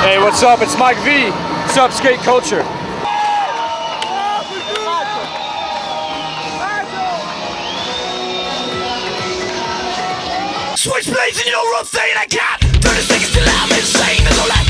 Hey, what's up? It's Mike V. What's up, skate culture? Switchblades in your rough thing I got 30 seconds till I'm insane. That's all I